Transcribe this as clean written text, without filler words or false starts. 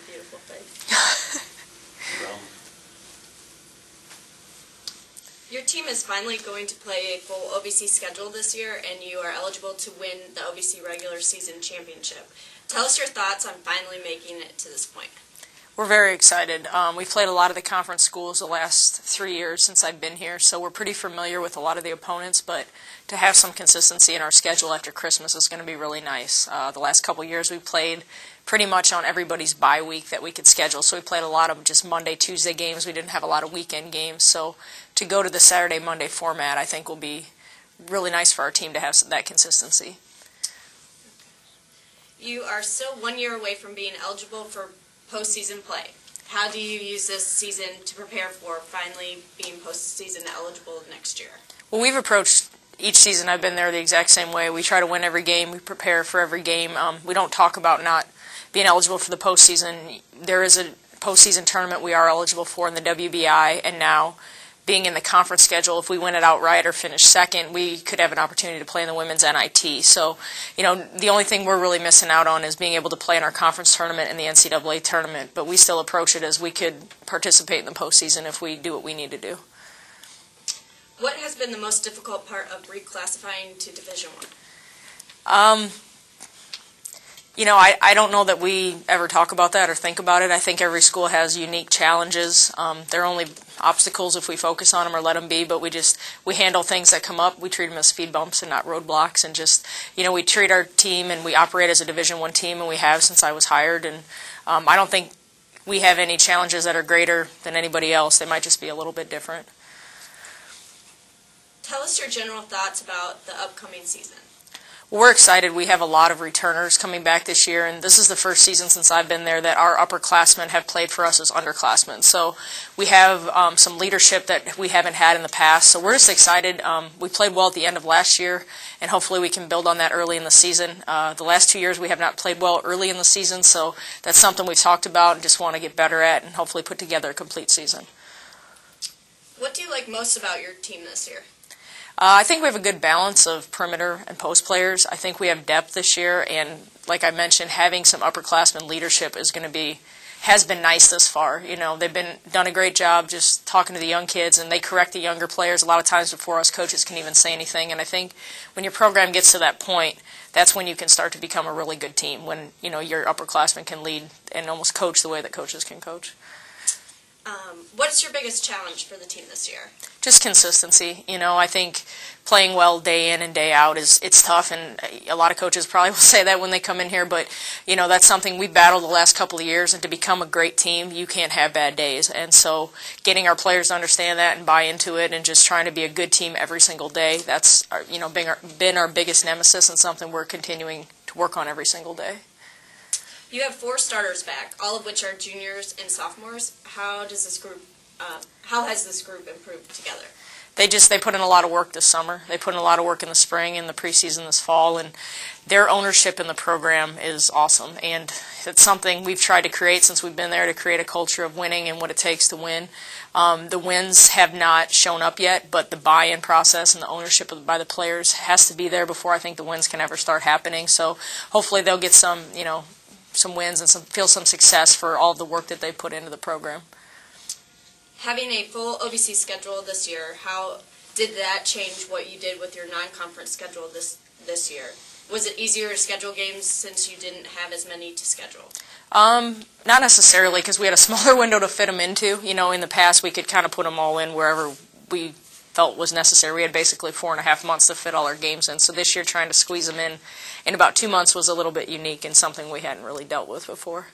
beautiful face. Well, Your team is finally going to play a full OVC schedule this year, and you are eligible to win the OVC regular season championship. Tell us your thoughts on finally making it to this point. We're very excited. We've played a lot of the conference schools the last 3 years since I've been here, so we're pretty familiar with a lot of the opponents, but to have some consistency in our schedule after Christmas is going to be really nice. The last couple of years we played pretty much on everybody's bye week that we could schedule, so we played a lot of just Monday, Tuesday games. We didn't have a lot of weekend games, so to go to the Saturday, Monday format I think will be really nice for our team to have that consistency. You are still 1 year away from being eligible for postseason play. How do you use this season to prepare for finally being postseason eligible next year? Well, we've approached each season I've been there the exact same way. We try to win every game. We prepare for every game. We don't talk about not being eligible for the postseason. There is a postseason tournament we are eligible for in the WBI, and now being in the conference schedule, if we win it outright or finish second, we could have an opportunity to play in the women's NIT. So, the only thing we're really missing out on is being able to play in our conference tournament and the NCAA tournament, but we still approach it as we could participate in the postseason if we do what we need to do. What has been the most difficult part of reclassifying to Division I? I don't know that we ever talk about that or think about it. I think every school has unique challenges. They're only obstacles if we focus on them or let them be, but we handle things that come up. We treat them as speed bumps and not roadblocks, and we treat our team and we operate as a Division I team, and we have since I was hired, and I don't think we have any challenges that are greater than anybody else. They might just be a little bit different. Tell us your general thoughts about the upcoming season. We're excited. We have a lot of returners coming back this year, and this is the first season since I've been there that our upperclassmen have played for us as underclassmen. So we have some leadership that we haven't had in the past. So we're just excited. We played well at the end of last year, and hopefully we can build on that early in the season. The last 2 years we have not played well early in the season, so that's something we've talked about and just want to get better at and hopefully put together a complete season. What do you like most about your team this year? I think we have a good balance of perimeter and post players. I think we have depth this year, and like I mentioned, having some upperclassmen leadership has been nice this far. They've done a great job just talking to the young kids, and they correct the younger players a lot of times before us coaches can even say anything. And I think when your program gets to that point, that's when you can start to become a really good team, when your upperclassmen can lead and almost coach the way that coaches can coach. What's your biggest challenge for the team this year? Just consistency. I think playing well day in and day out it's tough, and a lot of coaches probably will say that when they come in here, but that's something we battled the last couple of years, and to become a great team, you can't have bad days. And so getting our players to understand that and buy into it and just trying to be a good team every single day, that's been our biggest nemesis and something we're continuing to work on every single day. You have 4 starters back, all of which are juniors and sophomores. How has this group improved together? They put in a lot of work this summer. They put in a lot of work in the spring and the preseason this fall, and their ownership in the program is awesome. And it's something we've tried to create since we've been there, to create a culture of winning and what it takes to win. The wins have not shown up yet, but the buy-in process and the ownership by the players has to be there before I think the wins can ever start happening. So hopefully they'll get some wins and feel some success for all the work that they put into the program. Having a full OVC schedule this year, how did that change what you did with your non-conference schedule this year? Was it easier to schedule games since you didn't have as many to schedule? Not necessarily, because we had a smaller window to fit them into. In the past we could kind of put them all in wherever we felt was necessary. We had basically 4.5 months to fit all our games in. So this year trying to squeeze them in about 2 months was a little bit unique and something we hadn't really dealt with before.